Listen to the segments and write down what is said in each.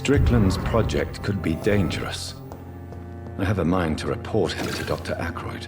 Strickland's project could be dangerous. I have a mind to report him to Dr. Ackroyd.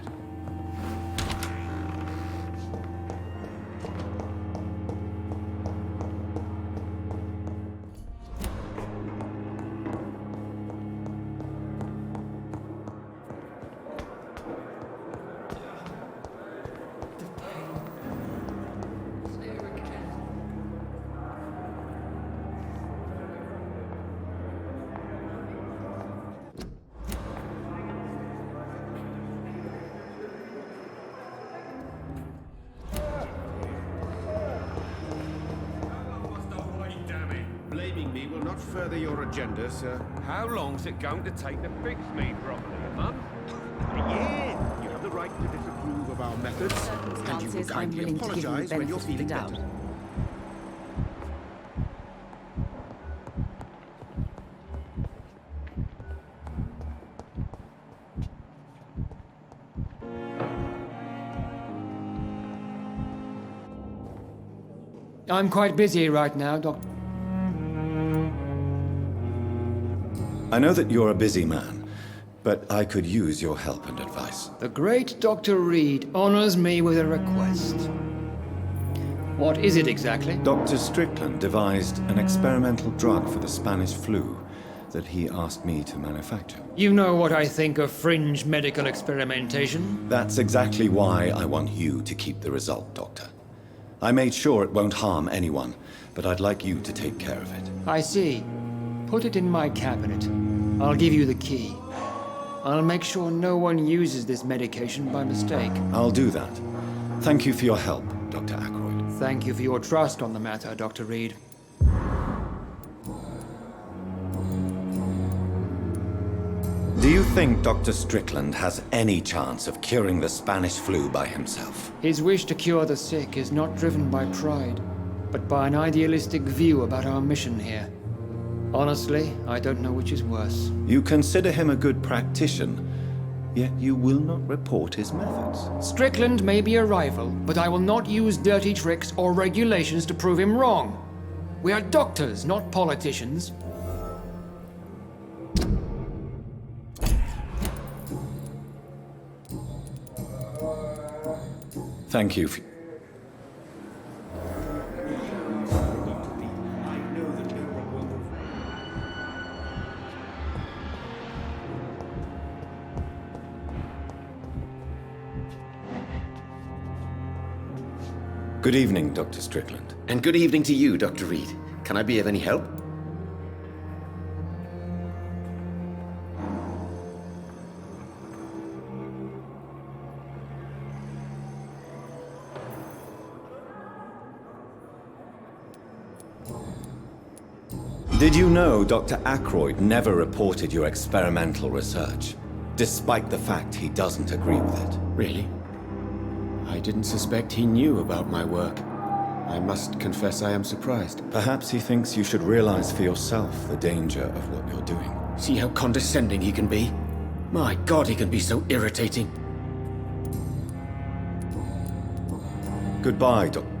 Blaming me will not further your agenda, sir. How long's it going to take to fix me properly, Mum? A year! You have the right to disapprove of our methods, and you will I'm kindly willing to give you the apologize when you're benefit of the feeling doubt. better. I'm quite busy right now, Doctor. I know that you're a busy man, but I could use your help and advice. The great Dr. Reed honors me with a request. What is it exactly? Dr. Strickland devised an experimental drug for the Spanish flu that he asked me to manufacture. You know what I think of fringe medical experimentation. That's exactly why I want you to keep the result, Doctor. I made sure it won't harm anyone, but I'd like you to take care of it. I see. Put it in my cabinet. I'll give you the key. I'll make sure no one uses this medication by mistake. I'll do that. Thank you for your help, Dr. Ackroyd. Thank you for your trust on the matter, Dr. Reed. Do you think Dr. Strickland has any chance of curing the Spanish flu by himself? His wish to cure the sick is not driven by pride, but by an idealistic view about our mission here. Honestly, I don't know which is worse. You consider him a good practitioner, yet you will not report his methods. Strickland may be a rival, but I will not use dirty tricks or regulations to prove him wrong. We are doctors, not politicians. Thank you. Good evening, Dr. Strickland. And good evening to you, Dr. Reed. Can I be of any help? Did you know Dr. Ackroyd never reported your experimental research, despite the fact he doesn't agree with it? Really? I didn't suspect he knew about my work. I must confess I am surprised. Perhaps he thinks you should realize for yourself the danger of what you're doing. See how condescending he can be? My God, he can be so irritating. Goodbye, Dr.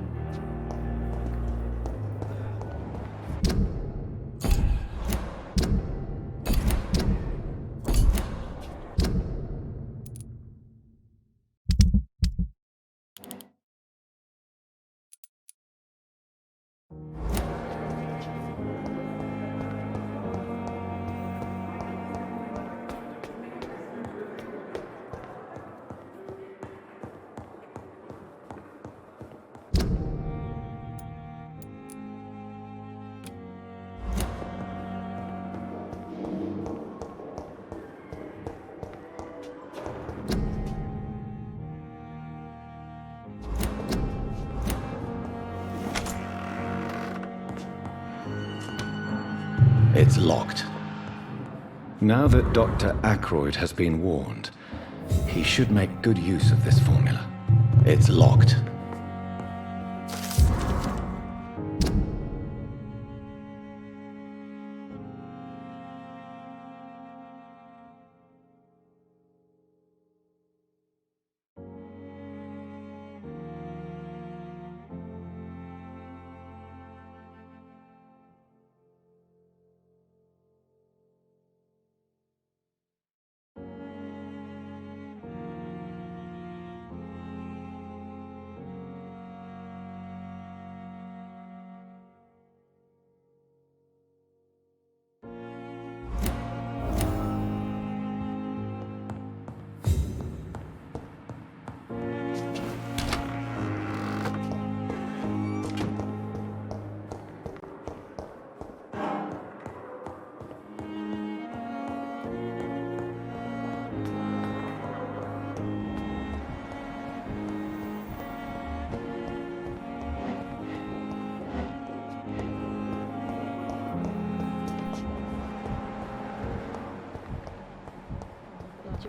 It's locked. Now that Dr. Ackroyd has been warned, he should make good use of this formula. It's locked.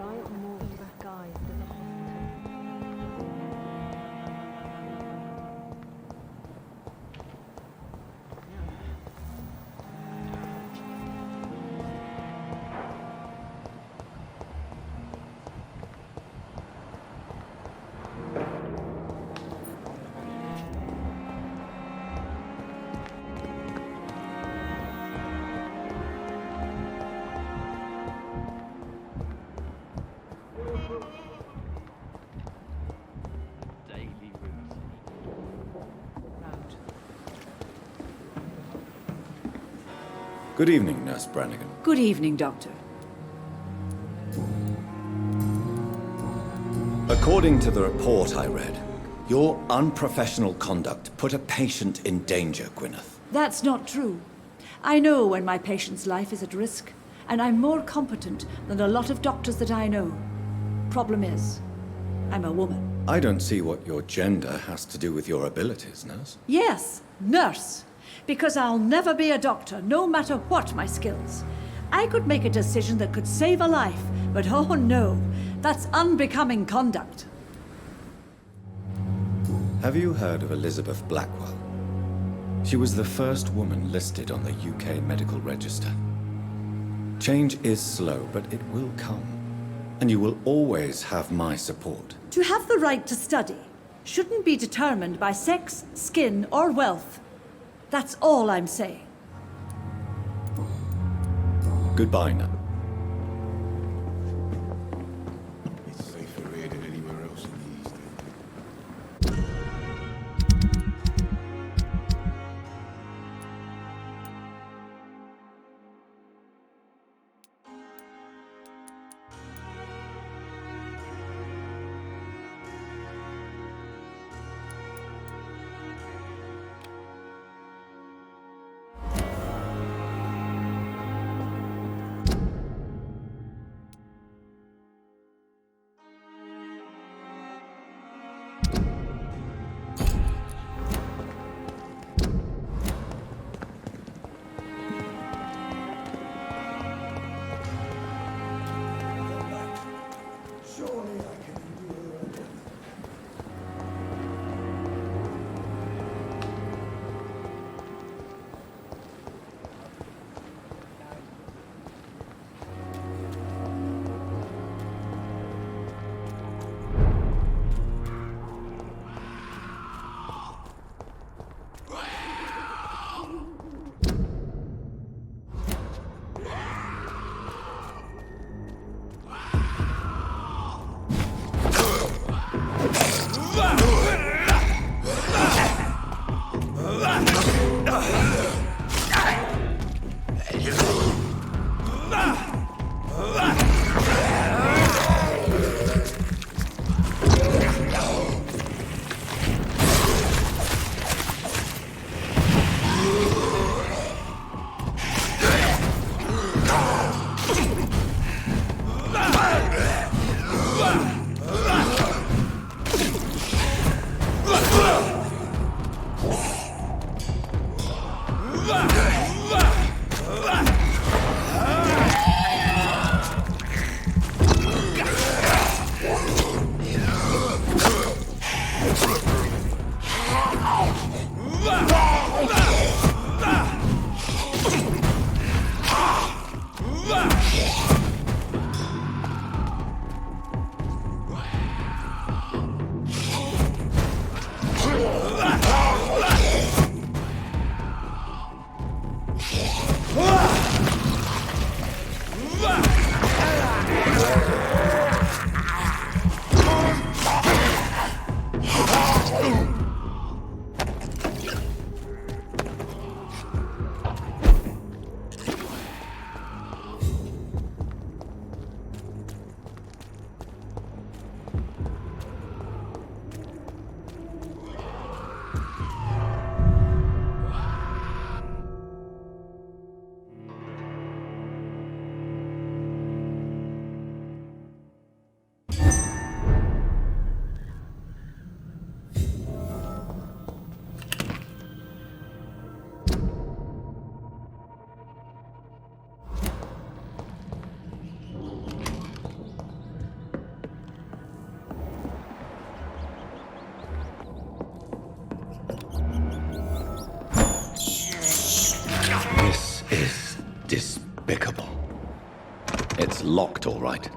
giant morphed back eyes to the hospital. Daily routine. Good evening, Nurse Brannigan. Good evening, Doctor. According to the report I read, your unprofessional conduct put a patient in danger, Gwyneth. That's not true. I know when my patient's life is at risk, and I'm more competent than a lot of doctors that I know. Problem is, I'm a woman. I don't see what your gender has to do with your abilities, Nurse. Yes, nurse. Because I'll never be a doctor, no matter what my skills. I could make a decision that could save a life, but oh no, that's unbecoming conduct. Have you heard of Elizabeth Blackwell? She was the first woman listed on the UK Medical Register. Change is slow, but it will come. And you will always have my support. To have the right to study shouldn't be determined by sex, skin, or wealth. That's all I'm saying. Goodbye now. It's safer here than anywhere else in the East. locked, all right.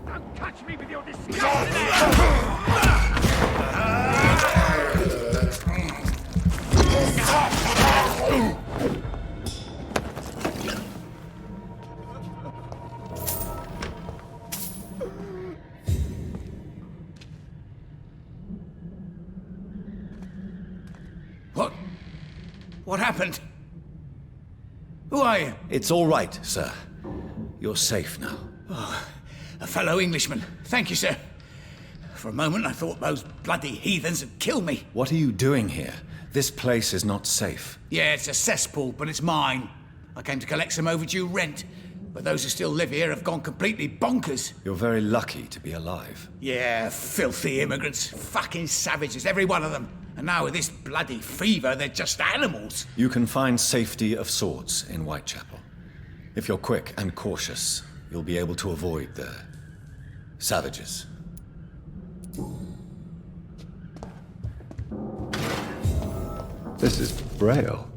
Don't touch me with your disgusting... What happened? Who are you? It's all right, sir. You're safe now. A fellow Englishman. Thank you, sir. For a moment, I thought those bloody heathens had killed me. What are you doing here? This place is not safe. Yeah, it's a cesspool, but it's mine. I came to collect some overdue rent, but those who still live here have gone completely bonkers. You're very lucky to be alive. Yeah, filthy immigrants. Fucking savages, every one of them. And now with this bloody fever, they're just animals. You can find safety of sorts in Whitechapel. If you're quick and cautious, you'll be able to avoid the savages. This is Braille.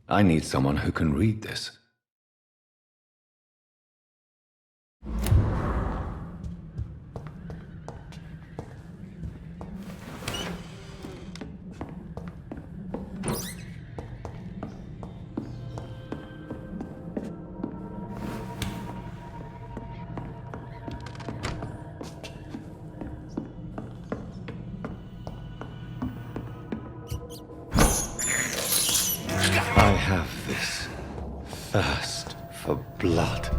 I need someone who can read this. I have this thirst for blood.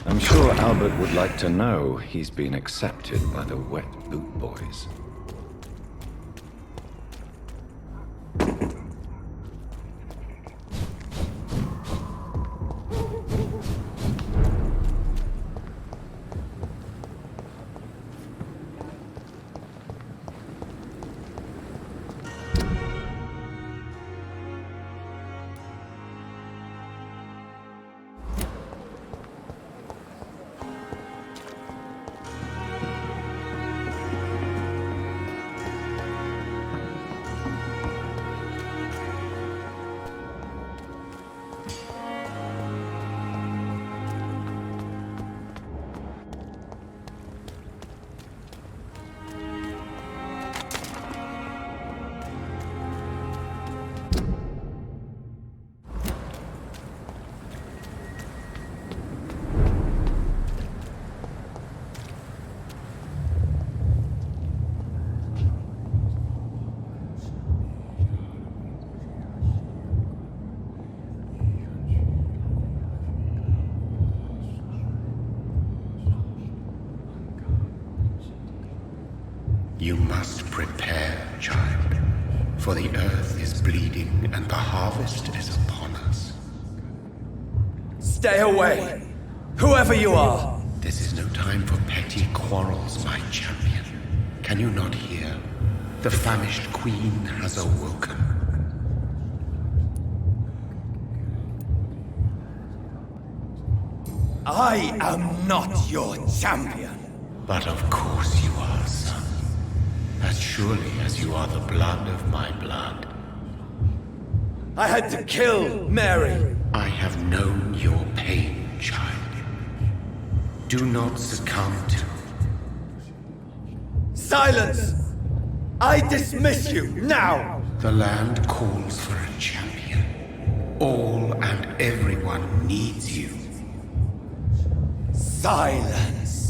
I'm sure Albert would like to know he's been accepted by the Wet Boot Boys. For the earth is bleeding and the harvest is upon us. Stay away! Whoever you are! This is no time for petty quarrels, my champion. Can you not hear? The famished queen has awoken. I am not your champion. But of course you are, son. As surely as you are the blood of my blood. I had to kill Mary. I have known your pain, child. Do not succumb to... Silence! I dismiss you, now! The land calls for a champion. All and everyone needs you. Silence!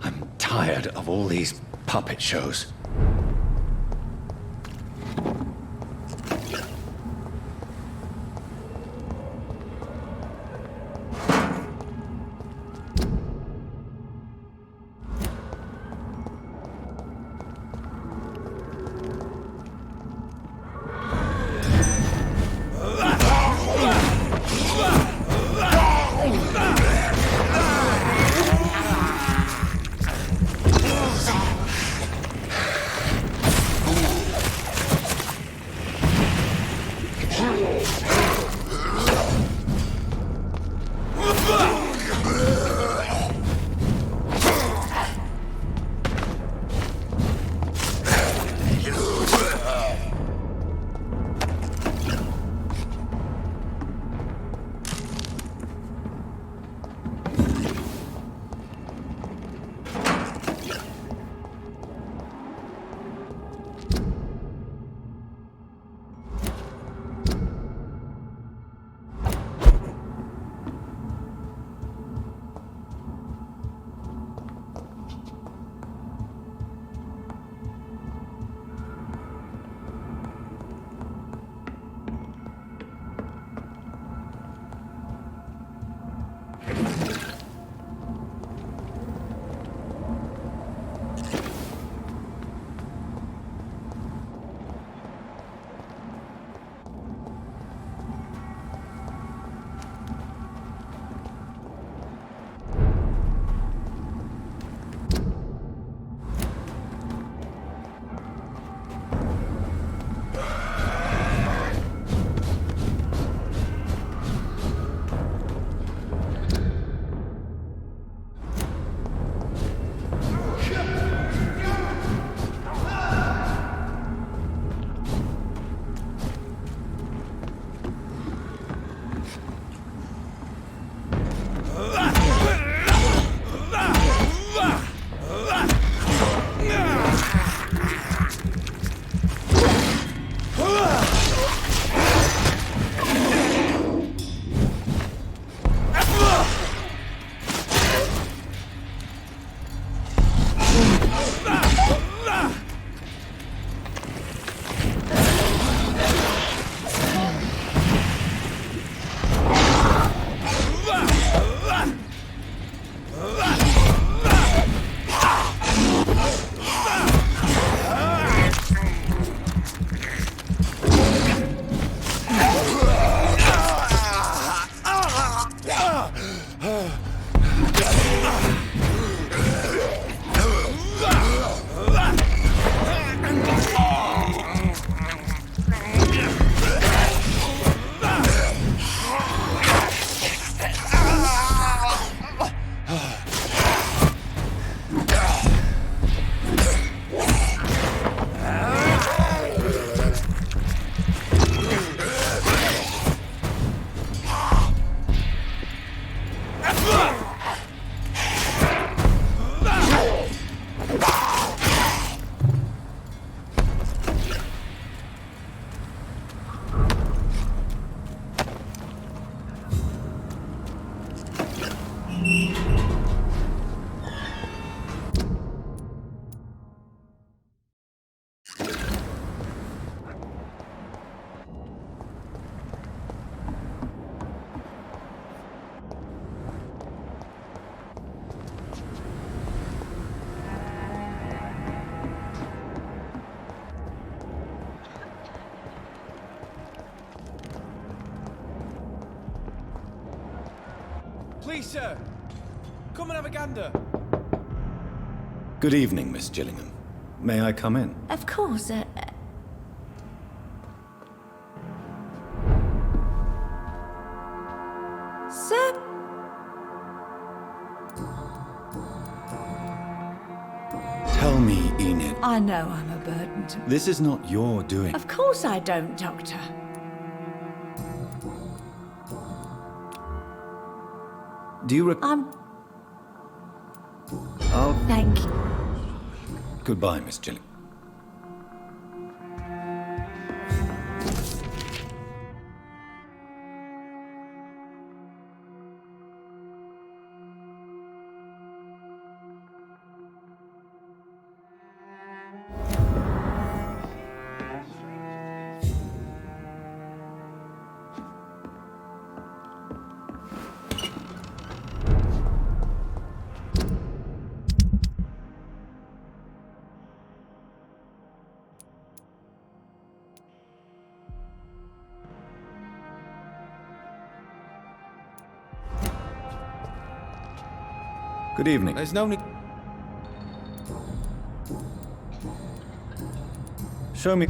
I'm tired of all these puppet shows. Please, sir. Come and have a gander. Good evening, Miss Gillingham. May I come in? Of course, Sir? Tell me, Enid. I know I'm a burden to... This is not your doing. Of course I don't, Doctor. Do you Thank you. Goodbye, Miss Gillingham. Good evening. There's no need... Show me.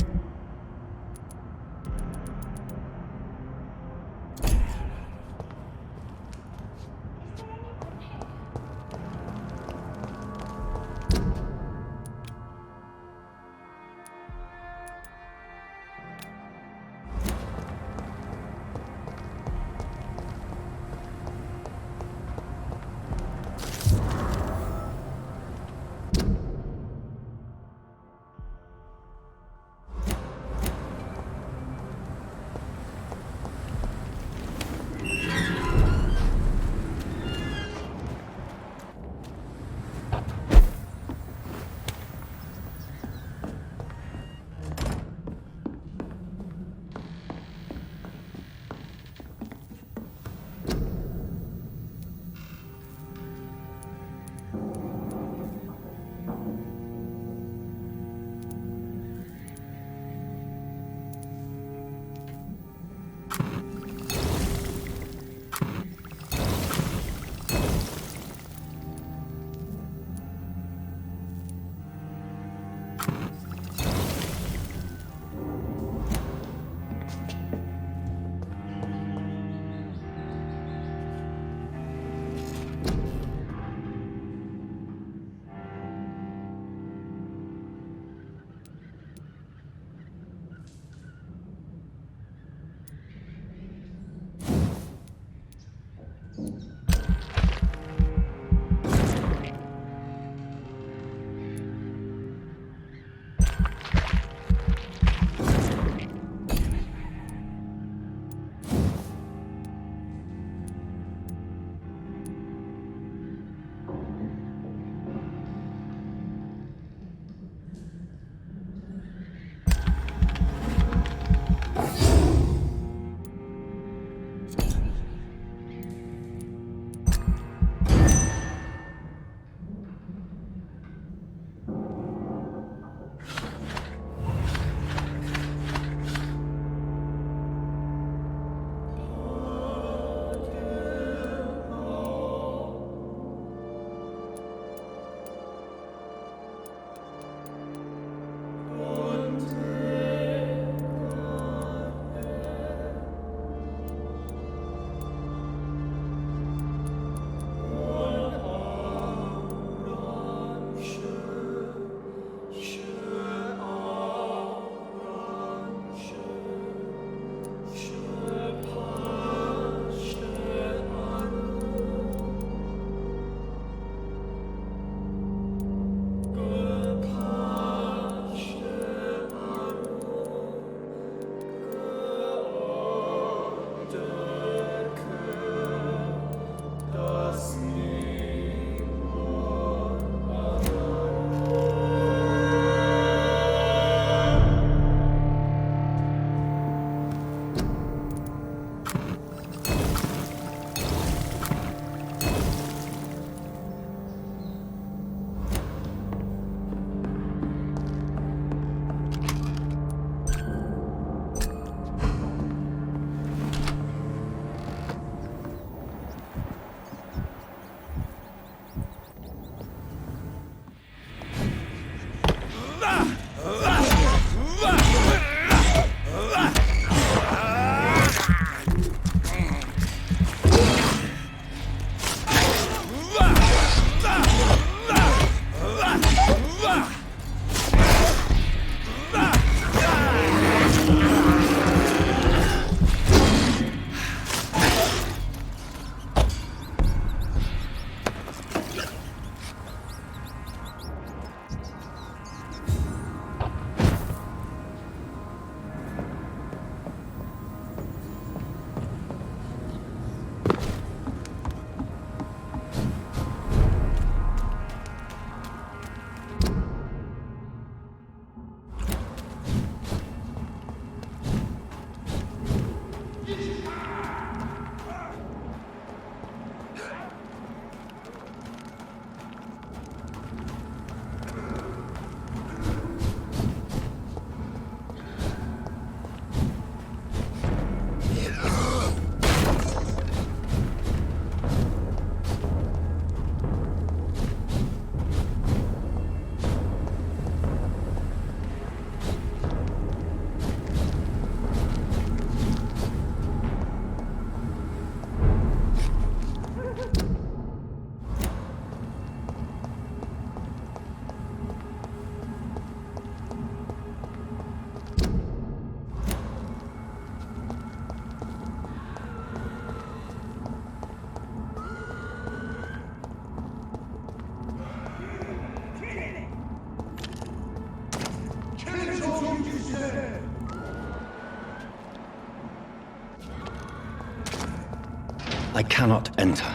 I cannot enter.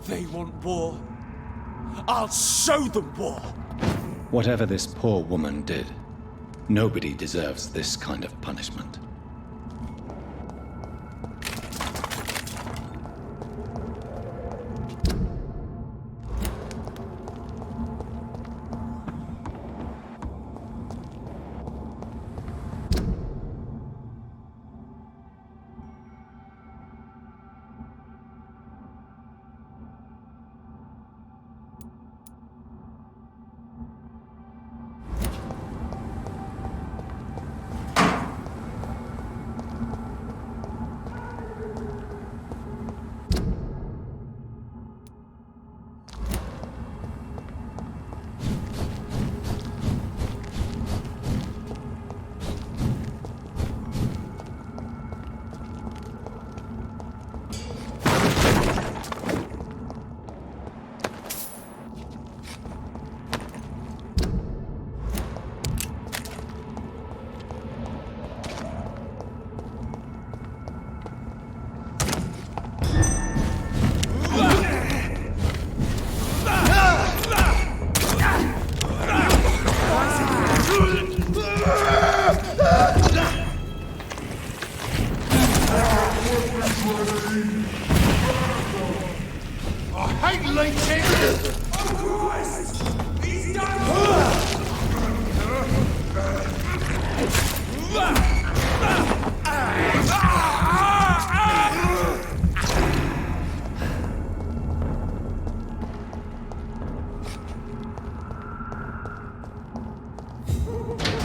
They want war. I'll show them war. Whatever this poor woman did, nobody deserves this kind of punishment.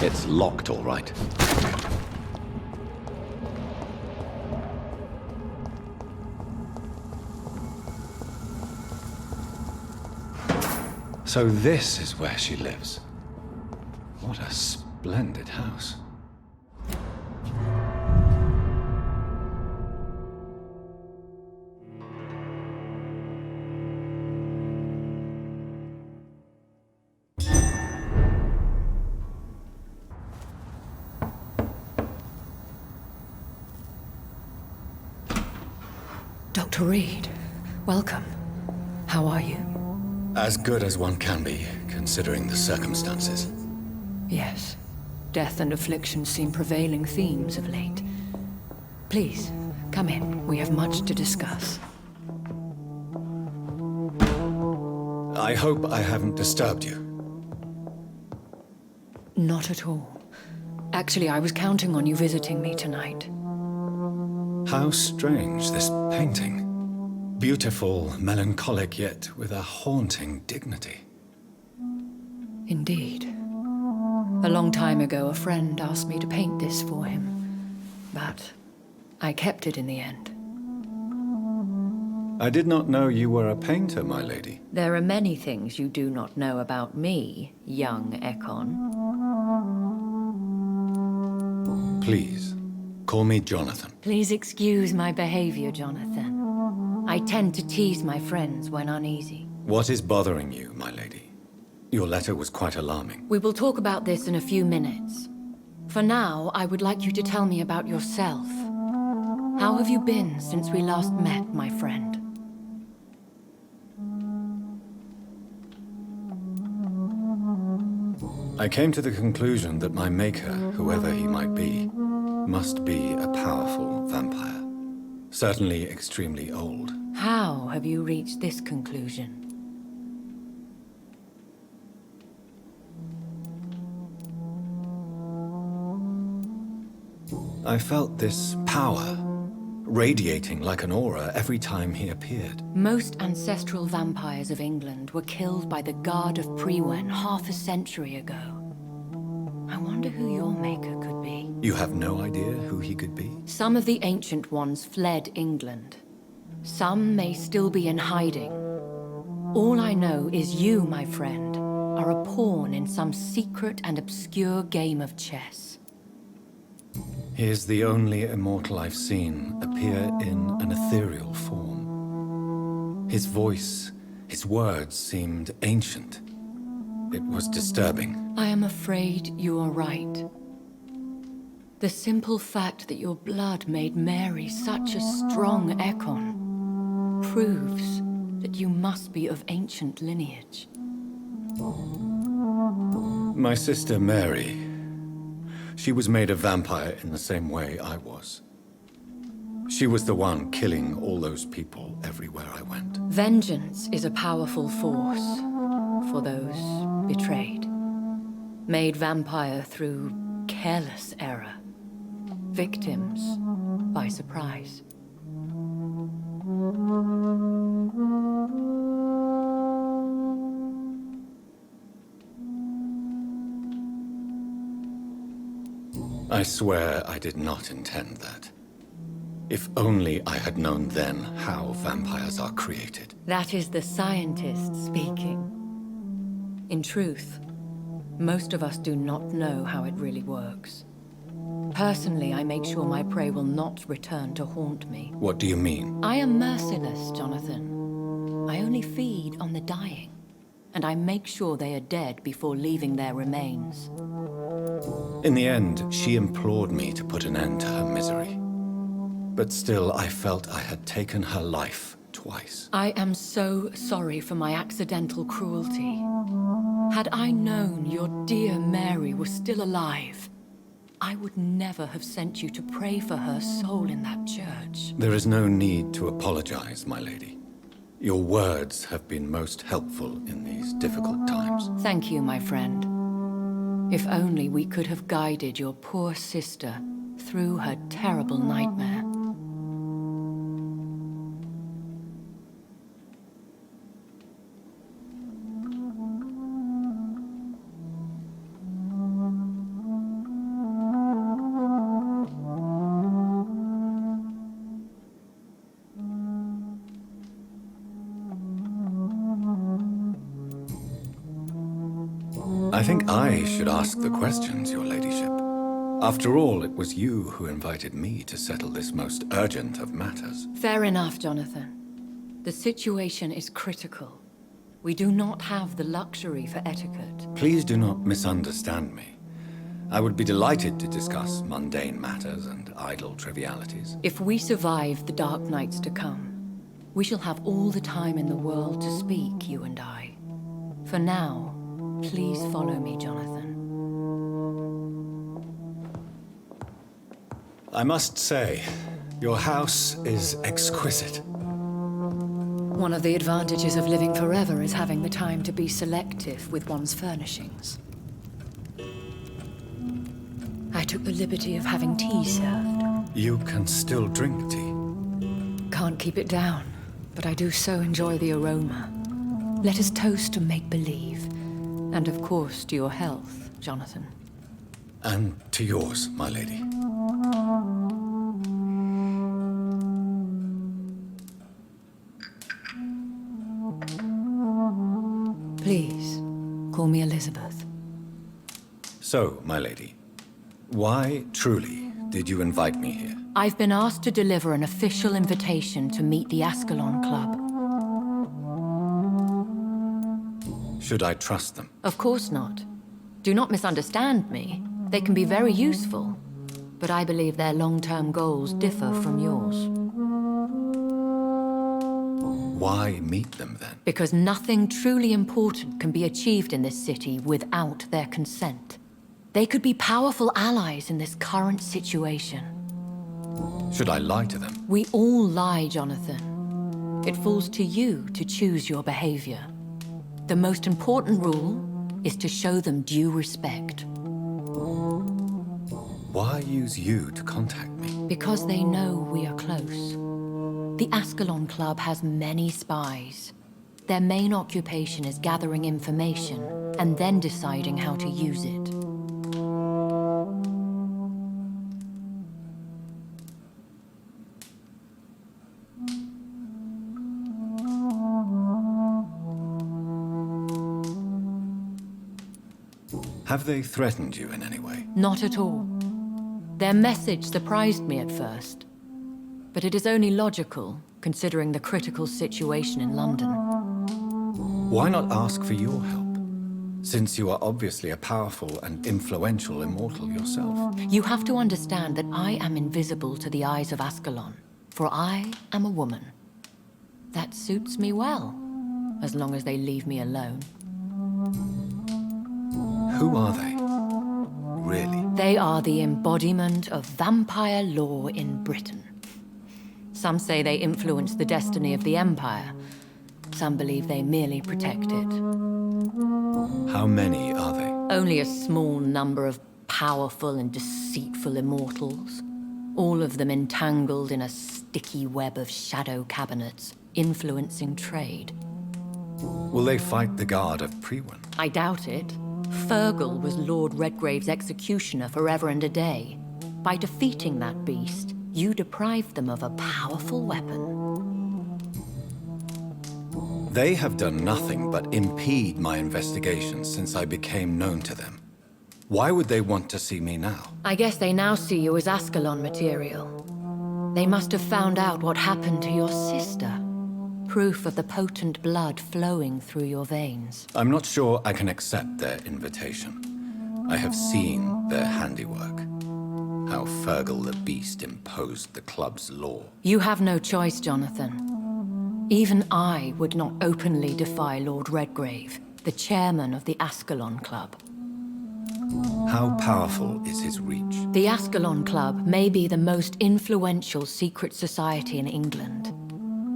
It's locked, all right. So this is where she lives. What a splendid house. Dr. Reed, welcome. How are you? As good as one can be, considering the circumstances. Yes. Death and affliction seem prevailing themes of late. Please, come in. We have much to discuss. I hope I haven't disturbed you. Not at all. Actually, I was counting on you visiting me tonight. How strange, this painting. Beautiful, melancholic, yet with a haunting dignity. Indeed. A long time ago, a friend asked me to paint this for him, but I kept it in the end. I did not know you were a painter, my lady. There are many things you do not know about me, young Ekon. Please, call me Jonathan. Please excuse my behavior, Jonathan. I tend to tease my friends when uneasy. What is bothering you, my lady? Your letter was quite alarming. We will talk about this in a few minutes. For now, I would like you to tell me about yourself. How have you been since we last met, my friend? I came to the conclusion that my maker, whoever he might be, must be a powerful vampire. Certainly extremely old. How have you reached this conclusion? I felt this power, radiating like an aura every time he appeared. Most ancestral vampires of England were killed by the Guard of Priwen half a century ago. I wonder who your maker could be. You have no idea who he could be? Some of the ancient ones fled England. Some may still be in hiding. All I know is you, my friend, are a pawn in some secret and obscure game of chess. He is the only immortal I've seen appear in an ethereal form. His voice, his words seemed ancient. It was disturbing. I am afraid you are right. The simple fact that your blood made Mary such a strong Ekon proves that you must be of ancient lineage. My sister Mary, she was made a vampire in the same way I was. She was the one killing all those people everywhere I went. Vengeance is a powerful force for those betrayed. Made vampire through careless error. Victims by surprise. I swear I did not intend that. If only I had known then how vampires are created. That is the scientist speaking. In truth, most of us do not know how it really works. Personally, I make sure my prey will not return to haunt me. What do you mean? I am merciless, Jonathan. I only feed on the dying, and I make sure they are dead before leaving their remains. In the end, she implored me to put an end to her misery. But still, I felt I had taken her life twice. I am so sorry for my accidental cruelty. Had I known your dear Mary was still alive, I would never have sent you to pray for her soul in that church. There is no need to apologize, my lady. Your words have been most helpful in these difficult times. Thank you, my friend. If only we could have guided your poor sister through her terrible nightmare. I think I should ask the questions, your ladyship. After all, it was you who invited me to settle this most urgent of matters. Fair enough, Jonathan. The situation is critical. We do not have the luxury for etiquette. Please do not misunderstand me. I would be delighted to discuss mundane matters and idle trivialities. If we survive the dark nights to come, we shall have all the time in the world to speak, you and I. For now, please follow me, Jonathan. I must say, your house is exquisite. One of the advantages of living forever is having the time to be selective with one's furnishings. I took the liberty of having tea served. You can still drink tea. Can't keep it down, but I do so enjoy the aroma. Let us toast to make-believe. And of course, to your health, Jonathan. And to yours, my lady. Please, call me Elizabeth. So, my lady, why, truly, did you invite me here? I've been asked to deliver an official invitation to meet the Ascalon Club. Should I trust them? Of course not. Do not misunderstand me. They can be very useful, but I believe their long-term goals differ from yours. Why meet them, then? Because nothing truly important can be achieved in this city without their consent. They could be powerful allies in this current situation. Should I lie to them? We all lie, Jonathan. It falls to you to choose your behavior. The most important rule is to show them due respect. Why use you to contact me? Because they know we are close. The Ascalon Club has many spies. Their main occupation is gathering information and then deciding how to use it. Have they threatened you in any way? Not at all. Their message surprised me at first. But it is only logical, considering the critical situation in London. Why not ask for your help? Since you are obviously a powerful and influential immortal yourself. You have to understand that I am invisible to the eyes of Ascalon, for I am a woman. That suits me well, as long as they leave me alone. Who are they? Really? They are the embodiment of vampire law in Britain. Some say they influence the destiny of the Empire. Some believe they merely protect it. How many are they? Only a small number of powerful and deceitful immortals. All of them entangled in a sticky web of shadow cabinets, influencing trade. Will they fight the guard of Priwen? I doubt it. Fergal was Lord Redgrave's executioner forever and a day. By defeating that beast, you deprived them of a powerful weapon. They have done nothing but impede my investigations since I became known to them. Why would they want to see me now? I guess they now see you as Ascalon material. They must have found out what happened to your sister. Proof of the potent blood flowing through your veins. I'm not sure I can accept their invitation. I have seen their handiwork. How Fergal the Beast imposed the club's law. You have no choice, Jonathan. Even I would not openly defy Lord Redgrave, the chairman of the Ascalon Club. How powerful is his reach? The Ascalon Club may be the most influential secret society in England.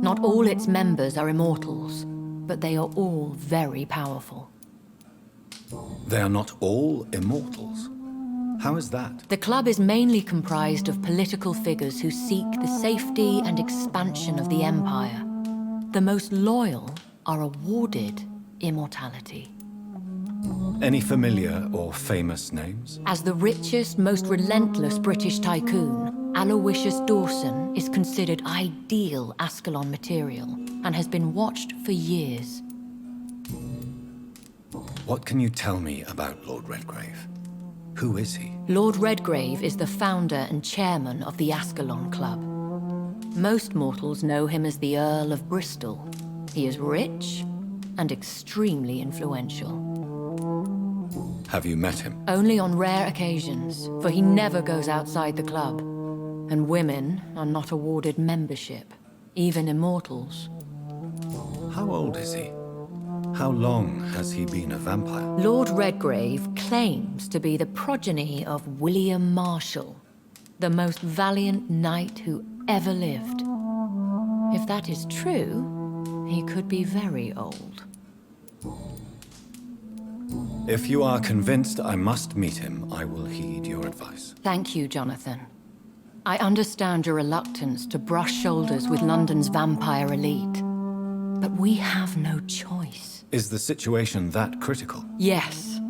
Not all its members are immortals, but they are all very powerful. They are not all immortals. How is that? The club is mainly comprised of political figures who seek the safety and expansion of the Empire. The most loyal are awarded immortality. Any familiar or famous names? As the richest, most relentless British tycoon, Aloysius Dawson is considered ideal Ascalon material and has been watched for years. What can you tell me about Lord Redgrave? Who is he? Lord Redgrave is the founder and chairman of the Ascalon Club. Most mortals know him as the Earl of Bristol. He is rich and extremely influential. Have you met him? Only on rare occasions, for he never goes outside the club. And women are not awarded membership, even immortals. How old is he? How long has he been a vampire? Lord Redgrave claims to be the progeny of William Marshall, the most valiant knight who ever lived. If that is true, he could be very old. If you are convinced I must meet him, I will heed your advice. Thank you, Jonathan. I understand your reluctance to brush shoulders with London's vampire elite, but we have no choice. Is the situation that critical? Yes.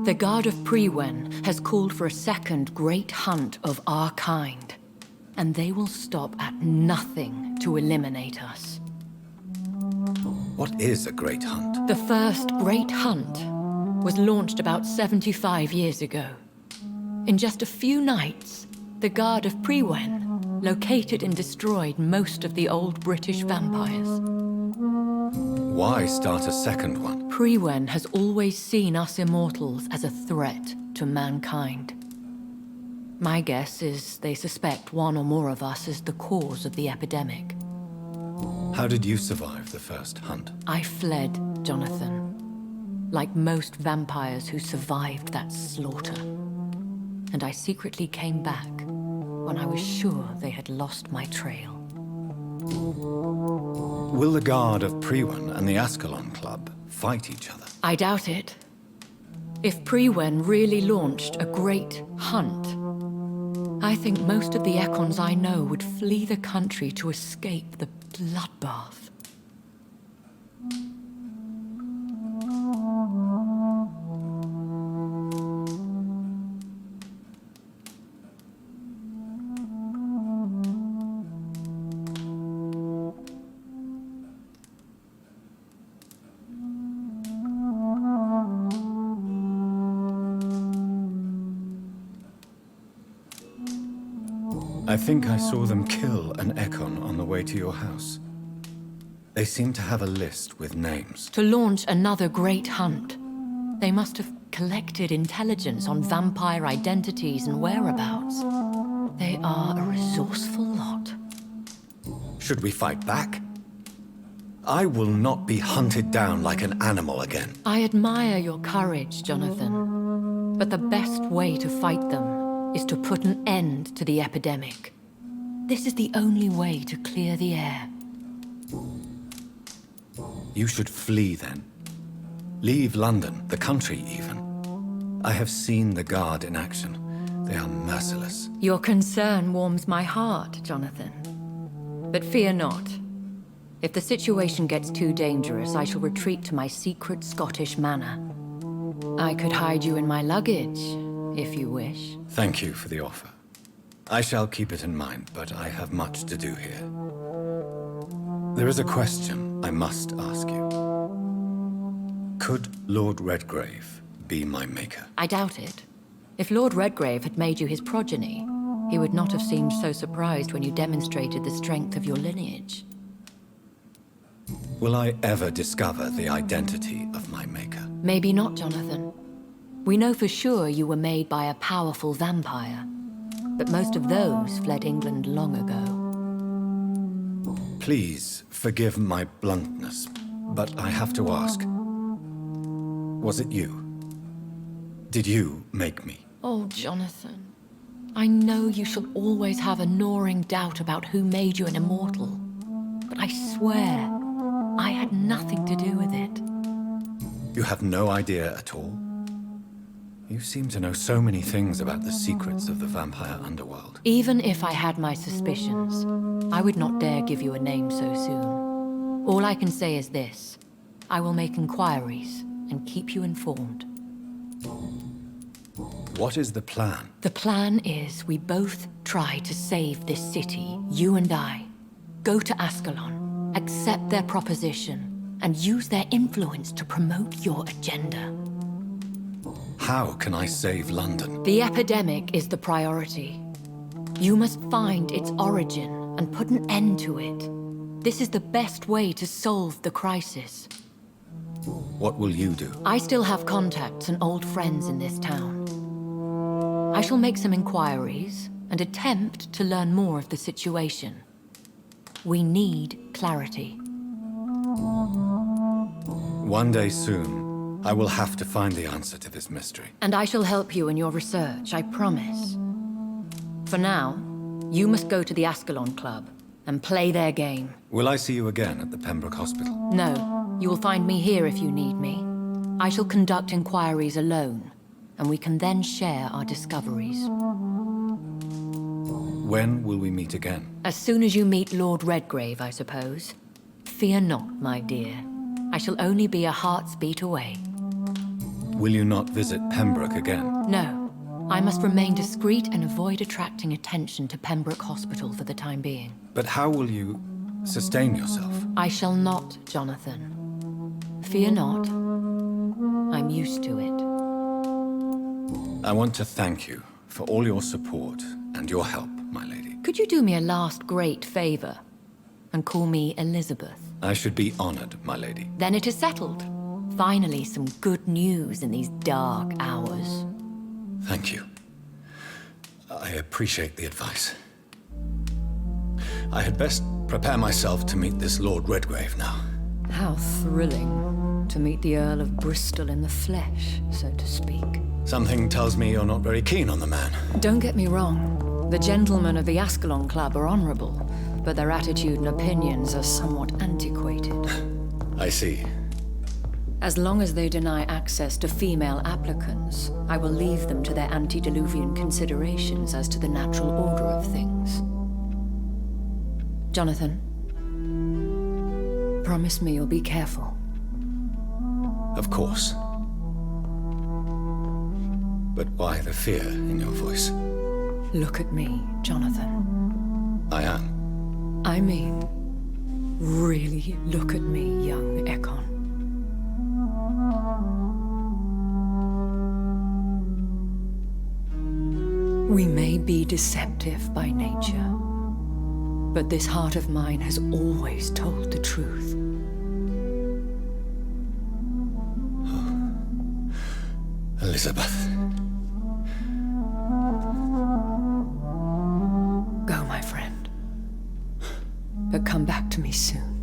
The Guard of Prewen has called for a second great hunt of our kind, and they will stop at nothing to eliminate us. What is a great hunt? The first great hunt was launched about 75 years ago. In just a few nights, the Guard of Prewen located and destroyed most of the old British vampires. Why start a second one? Prewen has always seen us immortals as a threat to mankind. My guess is they suspect one or more of us is the cause of the epidemic. How did you survive the first hunt? I fled, Jonathan. Like most vampires who survived that slaughter. And I secretly came back when I was sure they had lost my trail. Will the Guard of Prewen and the Ascalon Club fight each other? I doubt it. If Prewen really launched a great hunt, I think most of the Econs I know would flee the country to escape the bloodbath. I think I saw them kill an Econ on the way to your house. They seem to have a list with names. To launch another great hunt, they must have collected intelligence on vampire identities and whereabouts. They are a resourceful lot. Should we fight back? I will not be hunted down like an animal again. I admire your courage, Jonathan. But the best way to fight them is to put an end to the epidemic. This is the only way to clear the air. You should flee then. Leave London, the country even. I have seen the Guard in action. They are merciless. Your concern warms my heart, Jonathan. But fear not. If the situation gets too dangerous, I shall retreat to my secret Scottish manor. I could hide you in my luggage, if you wish. Thank you for the offer. I shall keep it in mind, but I have much to do here. There is a question I must ask you. Could Lord Redgrave be my maker? I doubt it. If Lord Redgrave had made you his progeny, he would not have seemed so surprised when you demonstrated the strength of your lineage. Will I ever discover the identity of my maker? Maybe not, Jonathan. We know for sure you were made by a powerful vampire, but most of those fled England long ago. Please forgive my bluntness, but I have to ask. Was it you? Did you make me? Oh, Jonathan. I know you shall always have a gnawing doubt about who made you an immortal, but I swear, I had nothing to do with it. You have no idea at all? You seem to know so many things about the secrets of the vampire underworld. Even if I had my suspicions, I would not dare give you a name so soon. All I can say is this. I will make inquiries and keep you informed. What is the plan? The plan is we both try to save this city, you and I. Go to Ascalon, accept their proposition, and use their influence to promote your agenda. How can I save London? The epidemic is the priority. You must find its origin and put an end to it. This is the best way to solve the crisis. What will you do? I still have contacts and old friends in this town. I shall make some inquiries and attempt to learn more of the situation. We need clarity. One day soon, I will have to find the answer to this mystery. And I shall help you in your research, I promise. For now, you must go to the Ascalon Club and play their game. Will I see you again at the Pembroke Hospital? No, you will find me here if you need me. I shall conduct inquiries alone, and we can then share our discoveries. When will we meet again? As soon as you meet Lord Redgrave, I suppose. Fear not, my dear. I shall only be a heart's beat away. Will you not visit Pembroke again? No. I must remain discreet and avoid attracting attention to Pembroke Hospital for the time being. But how will you sustain yourself? I shall not, Jonathan. Fear not. I'm used to it. I want to thank you for all your support and your help, my lady. Could you do me a last great favor and call me Elizabeth? I should be honored, my lady. Then it is settled. Finally, some good news in these dark hours. Thank you. I appreciate the advice. I had best prepare myself to meet this Lord Redgrave now. How thrilling to meet the Earl of Bristol in the flesh, so to speak. Something tells me you're not very keen on the man. Don't get me wrong. The gentlemen of the Ascalon Club are honorable, but their attitude and opinions are somewhat antiquated. I see. As long as they deny access to female applicants, I will leave them to their antediluvian considerations as to the natural order of things. Jonathan, promise me you'll be careful. Of course. But why the fear in your voice? Look at me, Jonathan. I am. I mean, really look at me, young Ekon. We may be deceptive by nature, but this heart of mine has always told the truth. Elizabeth. Go, my friend. But come back to me soon.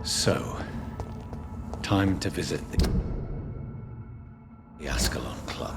So, time to visit the Ascalon Club.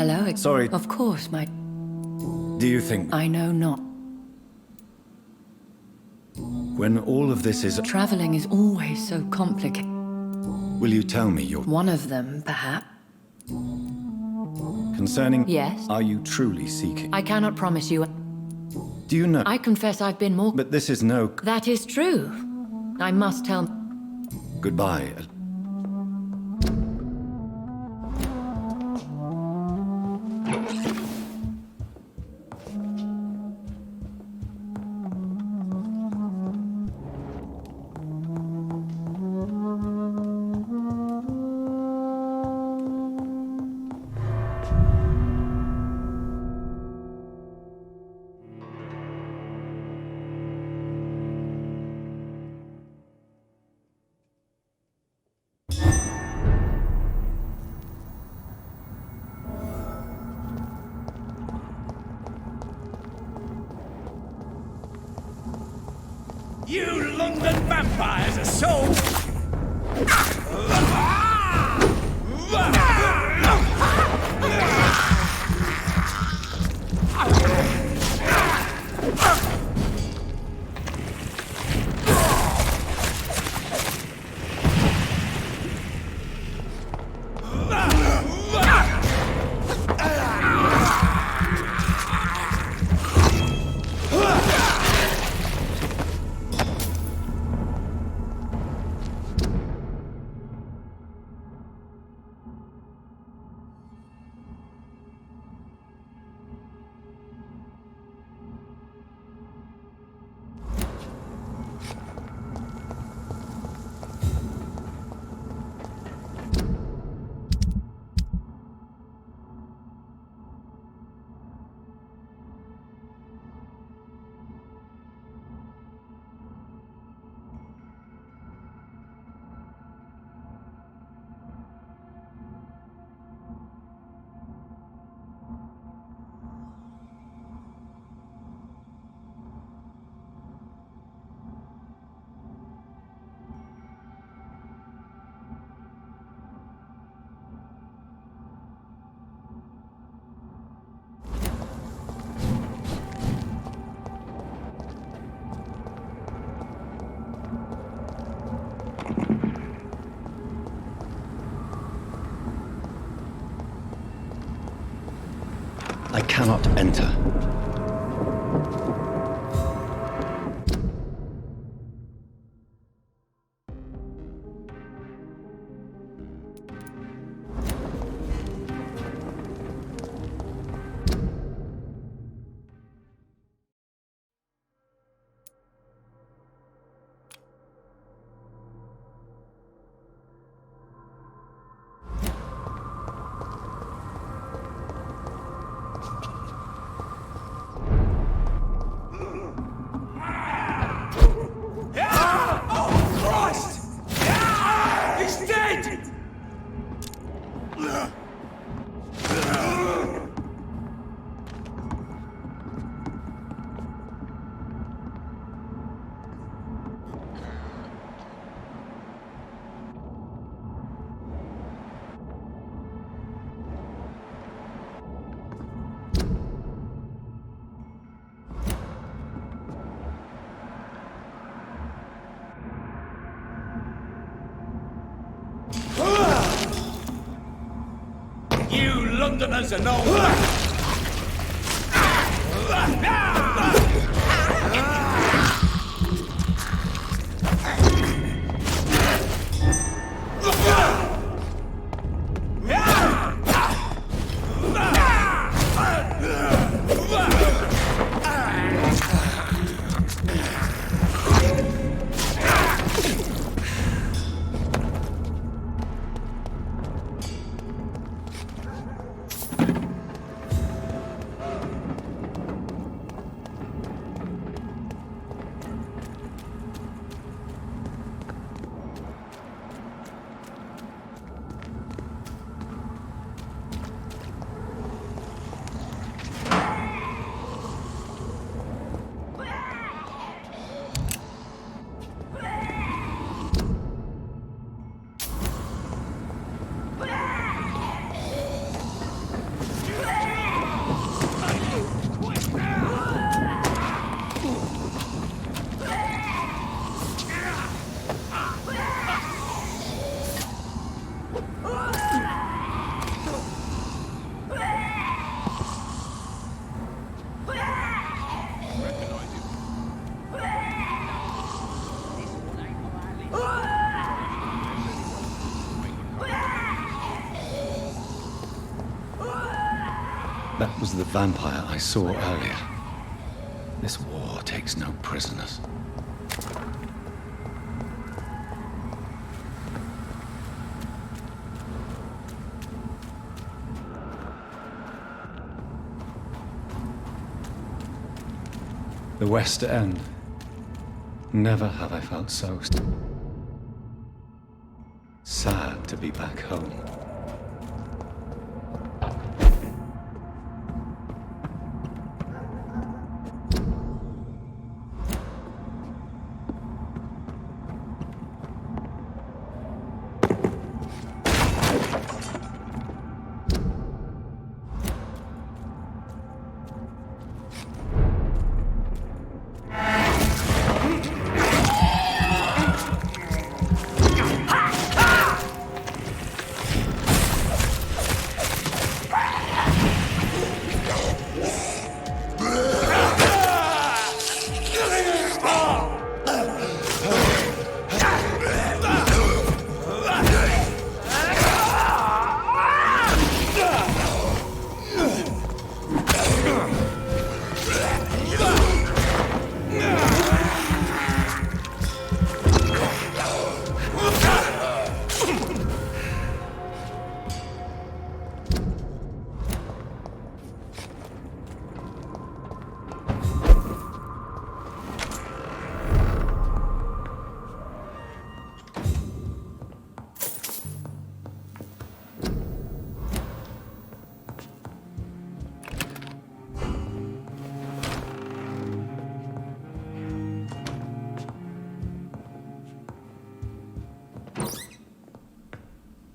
Hello? Sorry. Of course, my... Do you think I know not. when all of this is... Traveling is always so complicated. Will you tell me your... One of them, perhaps. Concerning... Yes? Are you truly seeking? I cannot promise you... Do you know... I confess I've been more... But this is no... That is true. I must tell... Goodbye. You London vampires are so... I cannot enter. You Londoners are no... That was the vampire I saw earlier. This war takes no prisoners. The West End. Never have I felt so sad to be back home.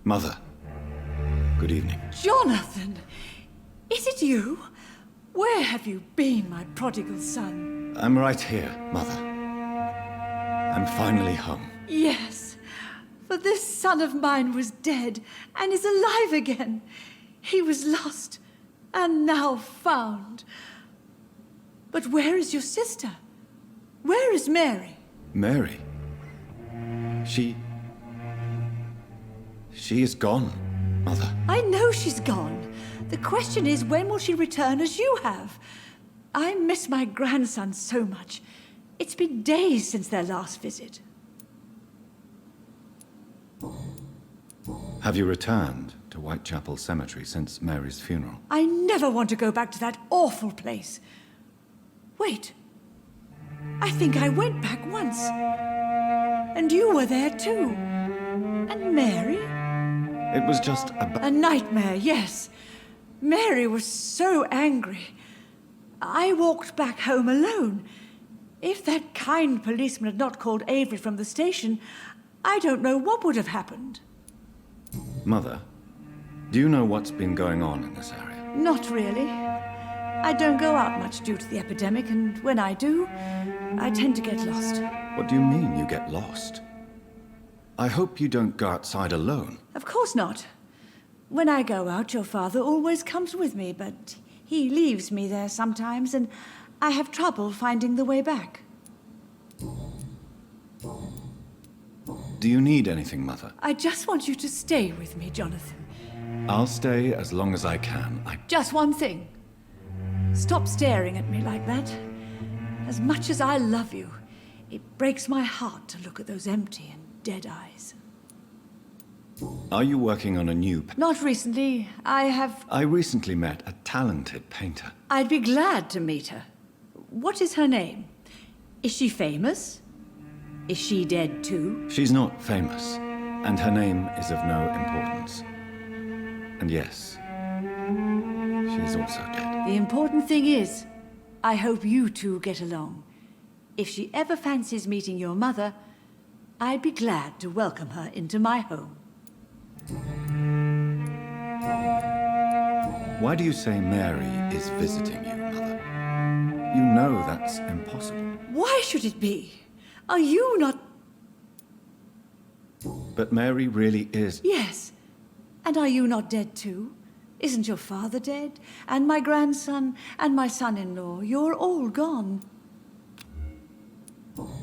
Mother, good evening. Jonathan! Is it you? Where have you been, my prodigal son? I'm right here, Mother. I'm finally home. Yes, for this son of mine was dead and is alive again. He was lost and now found. But where is your sister? Where is Mary? Mary? She is gone, Mother. I know she's gone. The question is, when will she return as you have? I miss my grandson so much. It's been days since their last visit. Have you returned to Whitechapel Cemetery since Mary's funeral? I never want to go back to that awful place. Wait. I think I went back once. And you were there too. And Mary? It was just a nightmare, yes. Mary was so angry. I walked back home alone. If that kind policeman had not called Avery from the station, I don't know what would have happened. Mother, do you know what's been going on in this area? Not really. I don't go out much due to the epidemic, and when I do, I tend to get lost. What do you mean you get lost? I hope you don't go outside alone. Of course not. When I go out, your father always comes with me, but he leaves me there sometimes, and I have trouble finding the way back. Do you need anything, Mother? I just want you to stay with me, Jonathan. I'll stay as long as I can. Just one thing. Stop staring at me like that. As much as I love you, it breaks my heart to look at those empty and dead eyes. Are you working on a new... Not recently. I recently met a talented painter. I'd be glad to meet her. What is her name? Is she famous? Is she dead too? She's not famous, and her name is of no importance. And yes, she is also dead. The important thing is, I hope you two get along. If she ever fancies meeting your mother, I'd be glad to welcome her into my home. Why do you say Mary is visiting you, Mother? You know that's impossible. Why should it be? Are you not... But Mary really is... Yes. And are you not dead too? Isn't your father dead? And my grandson, and my son-in-law? You're all gone.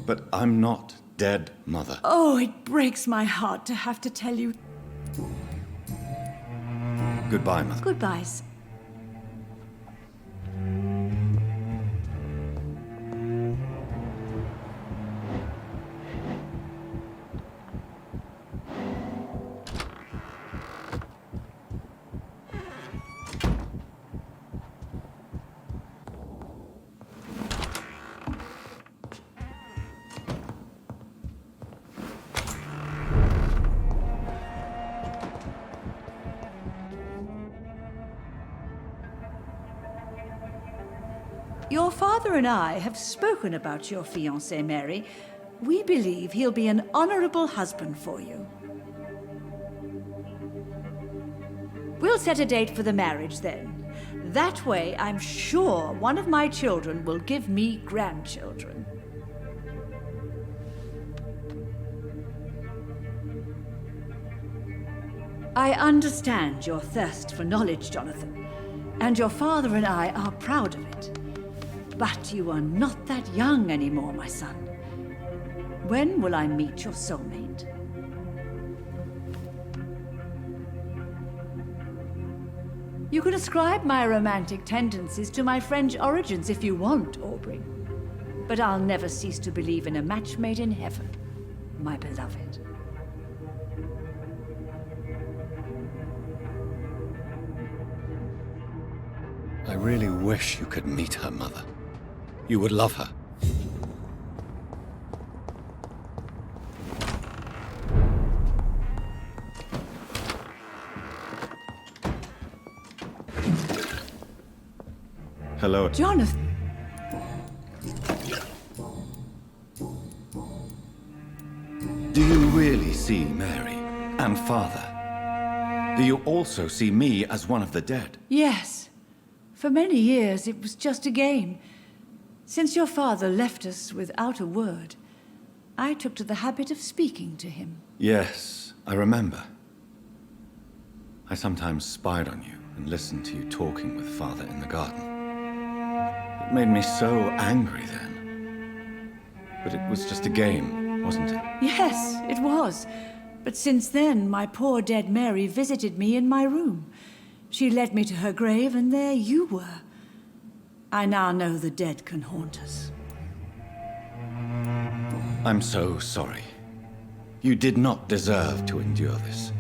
But I'm not dead, Mother. Oh, it breaks my heart to have to tell you. Goodbye, Mother. Goodbye, sir. Your father and I have spoken about your fiancé, Mary. We believe he'll be an honorable husband for you. We'll set a date for the marriage then. That way, I'm sure one of my children will give me grandchildren. I understand your thirst for knowledge, Jonathan, and your father and I are proud of it. But you are not that young anymore, my son. When will I meet your soulmate? You can ascribe my romantic tendencies to my French origins if you want, Aubrey. But I'll never cease to believe in a match made in heaven, my beloved. I really wish you could meet her, Mother. You would love her. Hello. Jonathan! Do you really see Mary and Father? Do you also see me as one of the dead? Yes. For many years, it was just a game. Since your father left us without a word, I took to the habit of speaking to him. Yes, I remember. I sometimes spied on you and listened to you talking with Father in the garden. It made me so angry then. But it was just a game, wasn't it? Yes, it was. But since then, my poor dead Mary visited me in my room. She led me to her grave, and there you were. I now know the dead can haunt us. I'm so sorry. You did not deserve to endure this.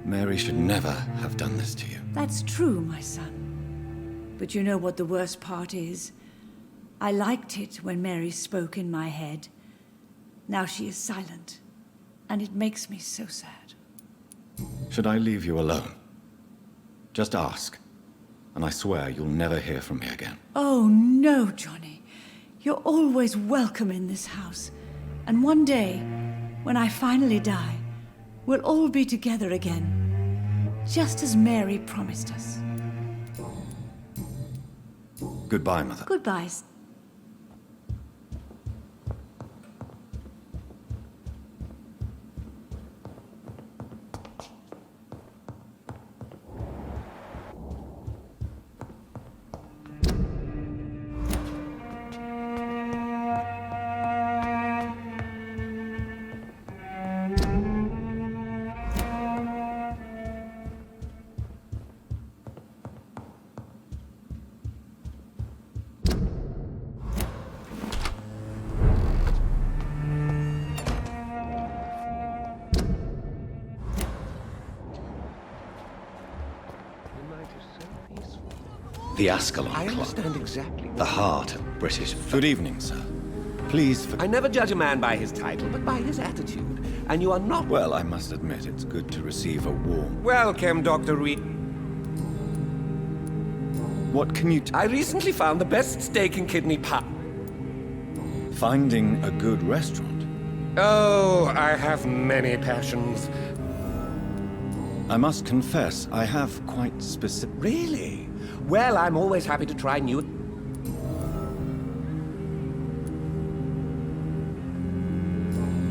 Mary should never have done this to you. That's true, my son. But you know what the worst part is? I liked it when Mary spoke in my head. Now she is silent, and it makes me so sad. Should I leave you alone? Just ask, and I swear you'll never hear from me again. Oh, no, Johnny. You're always welcome in this house. And one day, when I finally die, we'll all be together again, just as Mary promised us. Goodbye, Mother. Goodbye. The Ascalon I Club. understand exactly. The heart of British. Good evening, sir. Please I never judge a man by his title, but by his attitude. And you are not... Well, I must admit, it's good to receive a warm... Welcome, Dr. Reed. What can you... I recently found the best steak and kidney pie. Finding a good restaurant? Oh, I have many passions. I must confess, I have quite specific... Really? Well, I'm always happy to try new...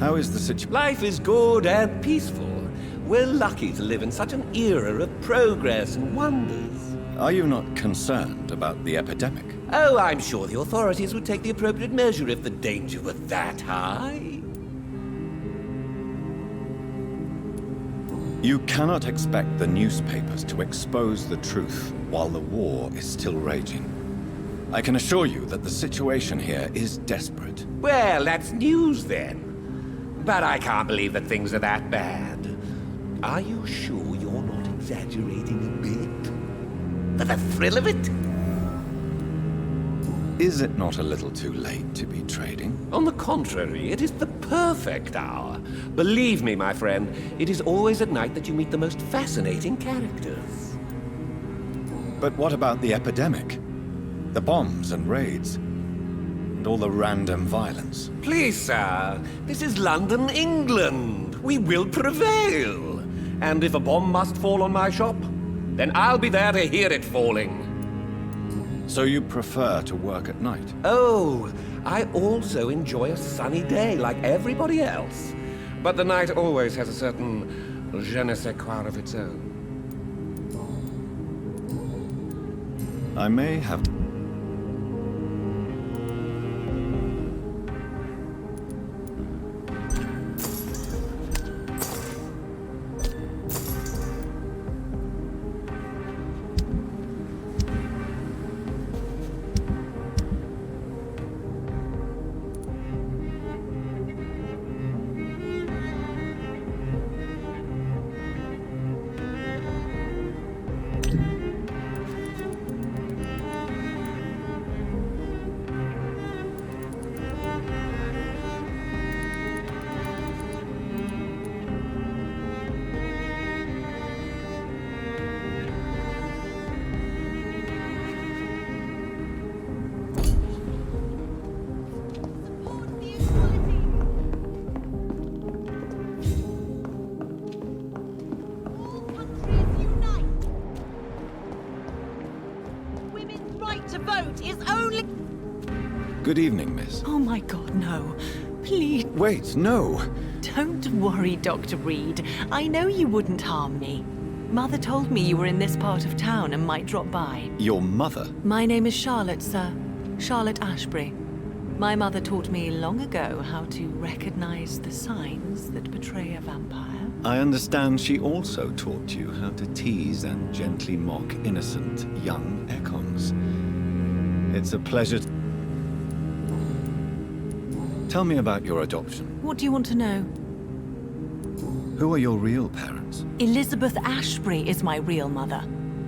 How is the situation? Life is good and peaceful. We're lucky to live in such an era of progress and wonders. Are you not concerned about the epidemic? Oh, I'm sure the authorities would take the appropriate measure if the danger were that high. You cannot expect the newspapers to expose the truth while the war is still raging. I can assure you that the situation here is desperate. Well, that's news then. But I can't believe that things are that bad. Are you sure you're not exaggerating a bit? For the thrill of it? Is it not a little too late to be trading? On the contrary, it is the perfect hour. Believe me, my friend, it is always at night that you meet the most fascinating characters. But what about the epidemic? The bombs and raids? And all the random violence? Please, sir, this is London, England. We will prevail. And if a bomb must fall on my shop, then I'll be there to hear it falling. So you prefer to work at night? Oh, I also enjoy a sunny day like everybody else. But the night always has a certain je ne sais quoi of its own. I may have... Good evening, miss. Oh my god, no. Please. Wait, no! Don't worry, Dr. Reed. I know you wouldn't harm me. Mother told me you were in this part of town and might drop by. Your mother? My name is Charlotte, sir. Charlotte Ashbury. My mother taught me long ago how to recognize the signs that betray a vampire. I understand she also taught you how to tease and gently mock innocent young Ekons. It's a pleasure to... Tell me about your adoption. What do you want to know? Who are your real parents? Elizabeth Ashbury is my real mother.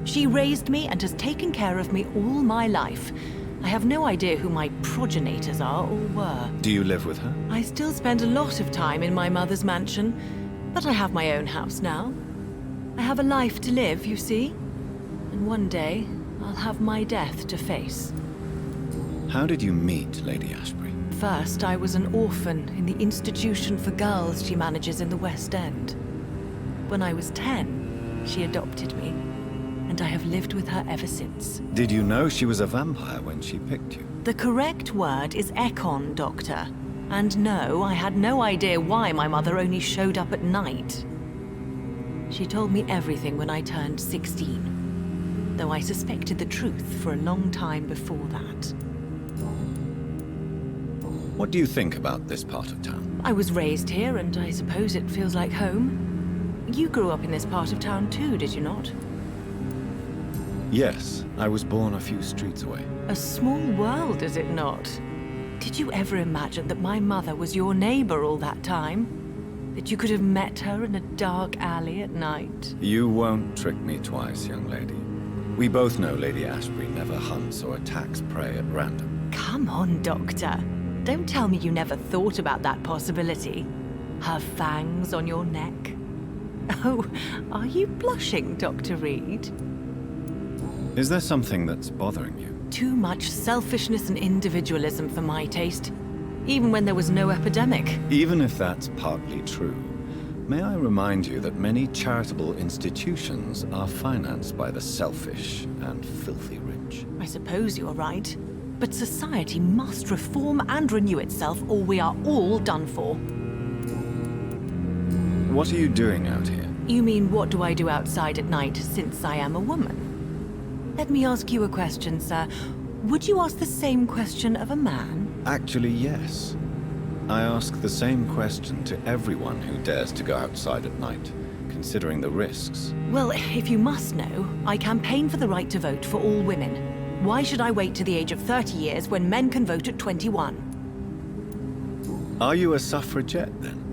She raised me and has taken care of me all my life. I have no idea who my progenitors are or were. Do you live with her? I still spend a lot of time in my mother's mansion, but I have my own house now. I have a life to live, you see. And one day, I'll have my death to face. How did you meet Lady Ashbury? First, I was an orphan in the institution for girls she manages in the West End. When I was 10, she adopted me, and I have lived with her ever since. Did you know she was a vampire when she picked you? The correct word is Ekon, Doctor. And no, I had no idea why my mother only showed up at night. She told me everything when I turned 16, though I suspected the truth for a long time before that. What do you think about this part of town? I was raised here, and I suppose it feels like home. You grew up in this part of town too, did you not? Yes, I was born a few streets away. A small world, is it not? Did you ever imagine that my mother was your neighbor all that time? That you could have met her in a dark alley at night? You won't trick me twice, young lady. We both know Lady Ashbury never hunts or attacks prey at random. Come on, Doctor. Don't tell me you never thought about that possibility. Her fangs on your neck. Oh, are you blushing, Dr. Reed? Is there something that's bothering you? Too much selfishness and individualism for my taste. Even when there was no epidemic. Even if that's partly true, may I remind you that many charitable institutions are financed by the selfish and filthy rich. I suppose you're right. But society must reform and renew itself, or we are all done for. What are you doing out here? You mean, what do I do outside at night since I am a woman? Let me ask you a question, sir. Would you ask the same question of a man? Actually, yes. I ask the same question to everyone who dares to go outside at night, considering the risks. Well, if you must know, I campaign for the right to vote for all women. Why should I wait to the age of 30 years when men can vote at 21? Are you a suffragette, then?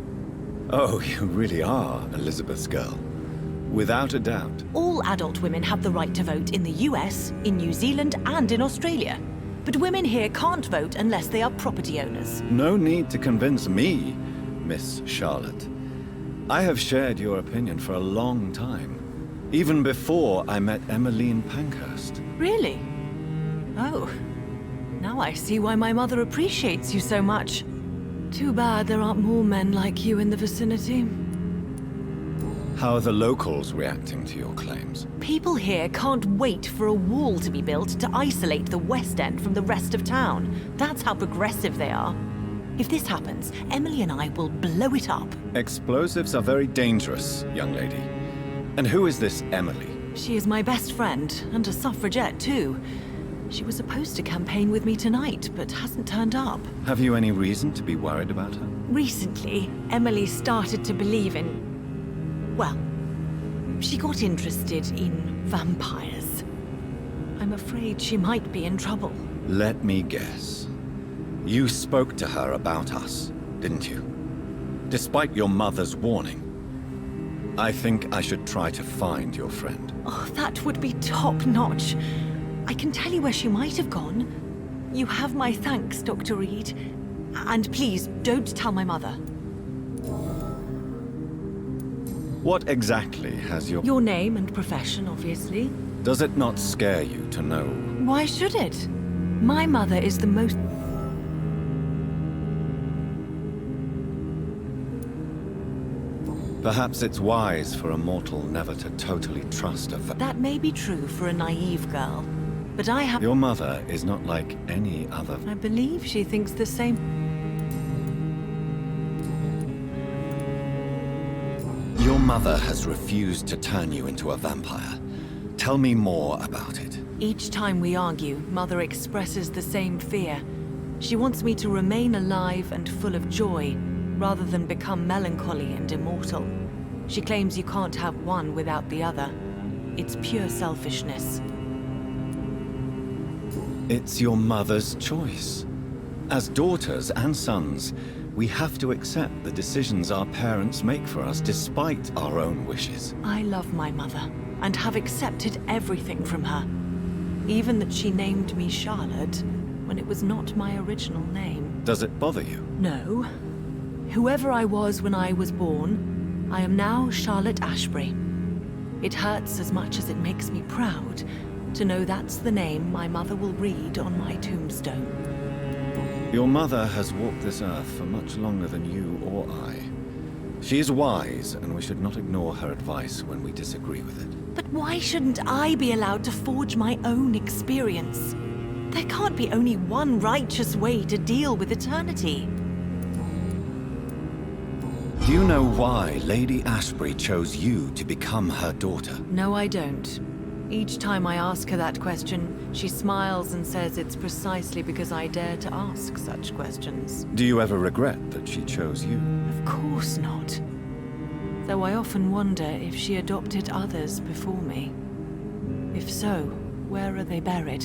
Oh, you really are Elizabeth's girl. Without a doubt. All adult women have the right to vote in the US, in New Zealand, and in Australia. But women here can't vote unless they are property owners. No need to convince me, Miss Charlotte. I have shared your opinion for a long time. Even before I met Emmeline Pankhurst. Really? Oh. Now I see why my mother appreciates you so much. Too bad there aren't more men like you in the vicinity. How are the locals reacting to your claims? People here can't wait for a wall to be built to isolate the West End from the rest of town. That's how progressive they are. If this happens, Emily and I will blow it up. Explosives are very dangerous, young lady. And who is this Emily? She is my best friend, and a suffragette too. She was supposed to campaign with me tonight, but hasn't turned up. Have you any reason to be worried about her? Recently, Emily started to believe in... well, she got interested in vampires. I'm afraid she might be in trouble. Let me guess. You spoke to her about us, didn't you? Despite your mother's warning. I think I should try to find your friend. Oh, that would be top-notch. I can tell you where she might have gone. You have my thanks, Dr. Reed. And please, don't tell my mother. What exactly has your... Your name and profession, obviously. Does it not scare you to know? Why should it? My mother is the most... Perhaps it's wise for a mortal never to totally trust a... That may be true for a naive girl. But I have... Your mother is not like any other... I believe she thinks the same... Your mother has refused to turn you into a vampire. Tell me more about it. Each time we argue, Mother expresses the same fear. She wants me to remain alive and full of joy, rather than become melancholy and immortal. She claims you can't have one without the other. It's pure selfishness. It's your mother's choice. As daughters and sons, we have to accept the decisions our parents make for us despite our own wishes. I love my mother, and have accepted everything from her. Even that she named me Charlotte, when it was not my original name. Does it bother you? No. Whoever I was when I was born, I am now Charlotte Ashbury. It hurts as much as it makes me proud to know that's the name my mother will read on my tombstone. Your mother has walked this earth for much longer than you or I. She is wise, and we should not ignore her advice when we disagree with it. But why shouldn't I be allowed to forge my own experience? There can't be only one righteous way to deal with eternity. Do you know why Lady Ashbury chose you to become her daughter? No, I don't. Each time I ask her that question, she smiles and says it's precisely because I dare to ask such questions. Do you ever regret that she chose you? Of course not. Though I often wonder if she adopted others before me. If so, where are they buried?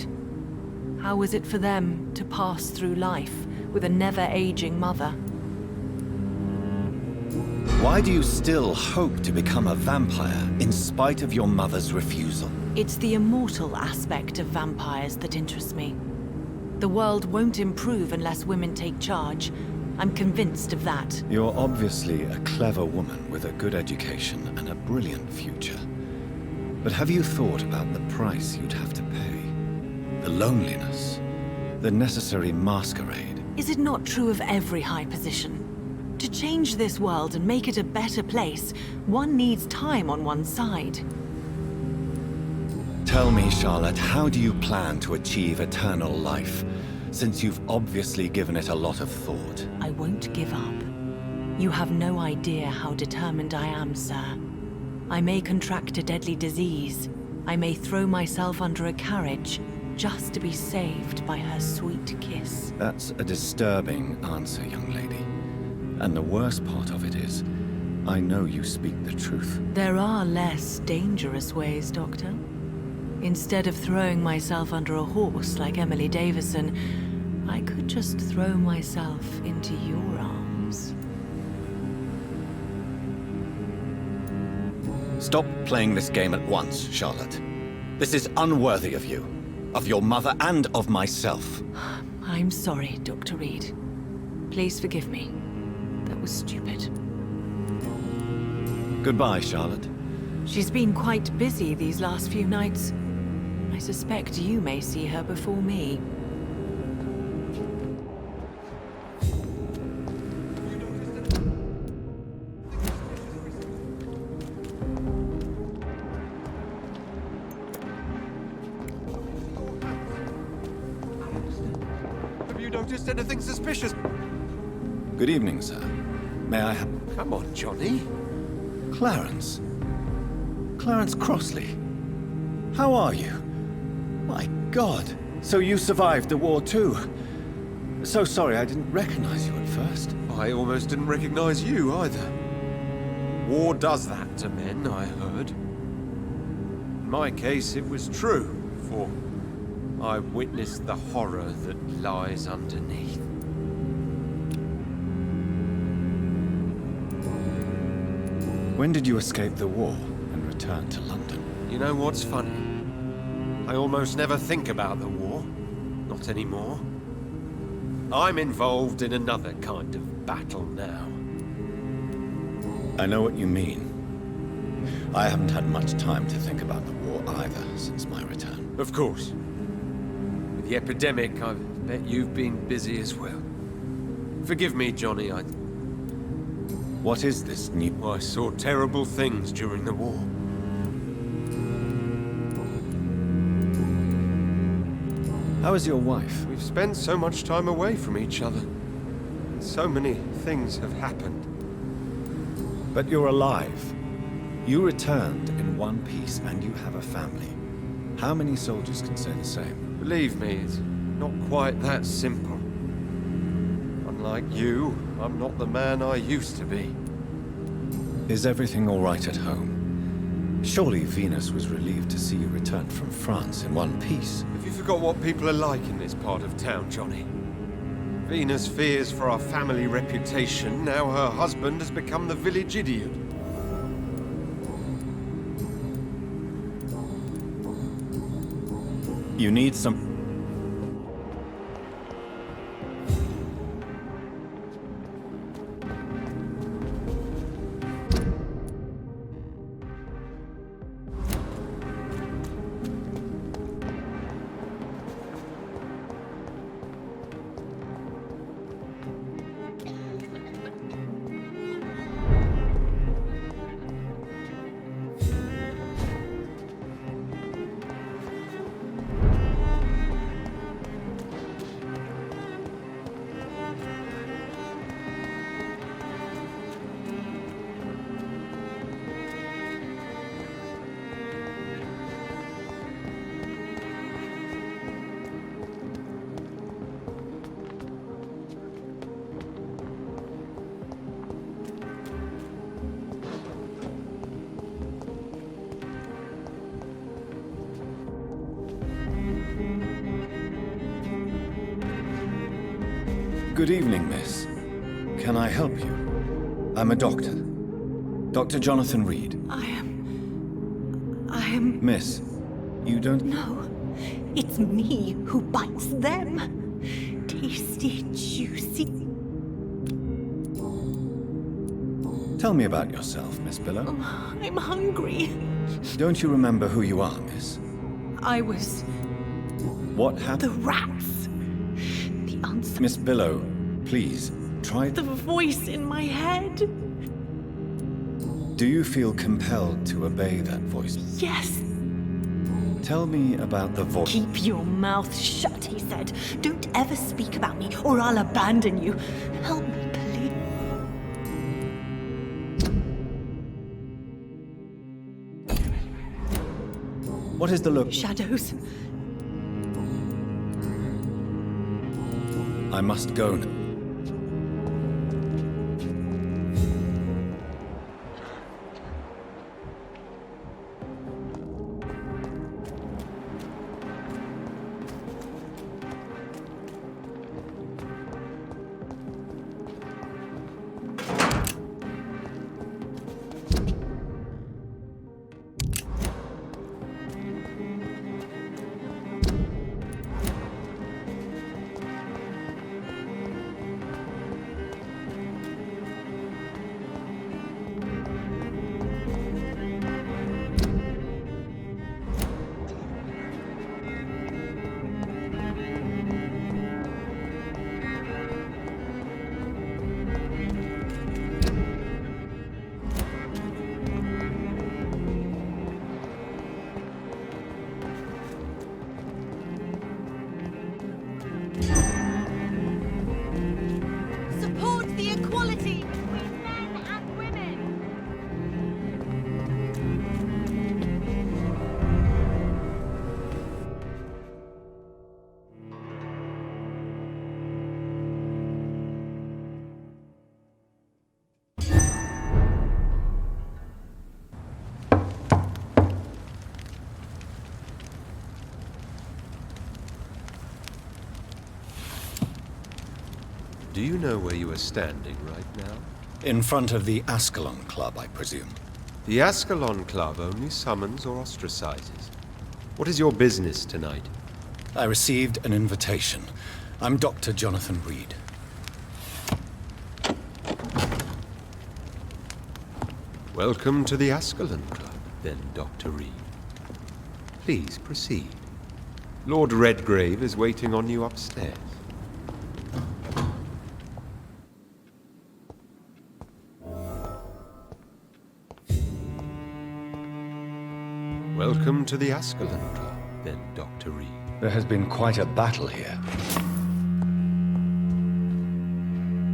How was it for them to pass through life with a never-aging mother? Why do you still hope to become a vampire in spite of your mother's refusal? It's the immortal aspect of vampires that interests me. The world won't improve unless women take charge. I'm convinced of that. You're obviously a clever woman with a good education and a brilliant future. But have you thought about the price you'd have to pay? The loneliness, the necessary masquerade. Is it not true of every high position? To change this world and make it a better place, one needs time on one's side. Tell me, Charlotte, how do you plan to achieve eternal life, since you've obviously given it a lot of thought? I won't give up. You have no idea how determined I am, sir. I may contract a deadly disease. I may throw myself under a carriage just to be saved by her sweet kiss. That's a disturbing answer, young lady. And the worst part of it is, I know you speak the truth. There are less dangerous ways, Doctor. Instead of throwing myself under a horse like Emily Davison, I could just throw myself into your arms. Stop playing this game at once, Charlotte. This is unworthy of you, of your mother, and of myself. I'm sorry, Dr. Reed. Please forgive me. That was stupid. Goodbye, Charlotte. She's been quite busy these last few nights. I suspect you may see her before me. Have you noticed anything suspicious? Good evening, sir. May I have... Come on, Johnny. Clarence. Clarence Crossley. How are you? My God. So you survived the war too. So sorry I didn't recognize you at first. I almost didn't recognize you either. War does that to men, I heard. In my case, it was true, for I witnessed the horror that lies underneath. When did you escape the war and return to London? You know what's funny? I almost never think about the war. Not anymore. I'm involved in another kind of battle now. I know what you mean. I haven't had much time to think about the war either since my return. Of course. With the epidemic, I bet you've been busy as well. Forgive me, Johnny, What is this new... I saw terrible things during the war. How is your wife? We've spent so much time away from each other. So many things have happened. But you're alive. You returned in one piece and you have a family. How many soldiers can say the same? Believe me, it's not quite that simple. Unlike you, I'm not the man I used to be. Is everything all right at home? Surely Venus was relieved to see you return from France in one piece. Have you forgot what people are like in this part of town, Johnny? Venus fears for our family reputation. Now her husband has become the village idiot. You need some... Good evening, miss. Can I help you? I'm a doctor. Dr. Jonathan Reed. I am... Miss, you don't... No, it's me who bites them. Tasty, juicy. Tell me about yourself, Miss Billow. I'm hungry. Don't you remember who you are, miss? I was... What happened? The rats. The answer... Miss Billow, please, try... The voice in my head. Do you feel compelled to obey that voice? Yes. Tell me about the voice. Keep your mouth shut, he said. Don't ever speak about me, or I'll abandon you. Help me, please. What is the look? Shadows. I must go now. Support the equality between men and women. Do you know where you are standing right now? In front of the Ascalon Club, I presume. The Ascalon Club only summons or ostracizes. What is your business tonight? I received an invitation. I'm Dr. Jonathan Reed. Welcome to the Ascalon Club, then, Dr. Reed. Please proceed. Lord Redgrave is waiting on you upstairs. Welcome to the Ascalon Club, then, Dr. Reed. There has been quite a battle here.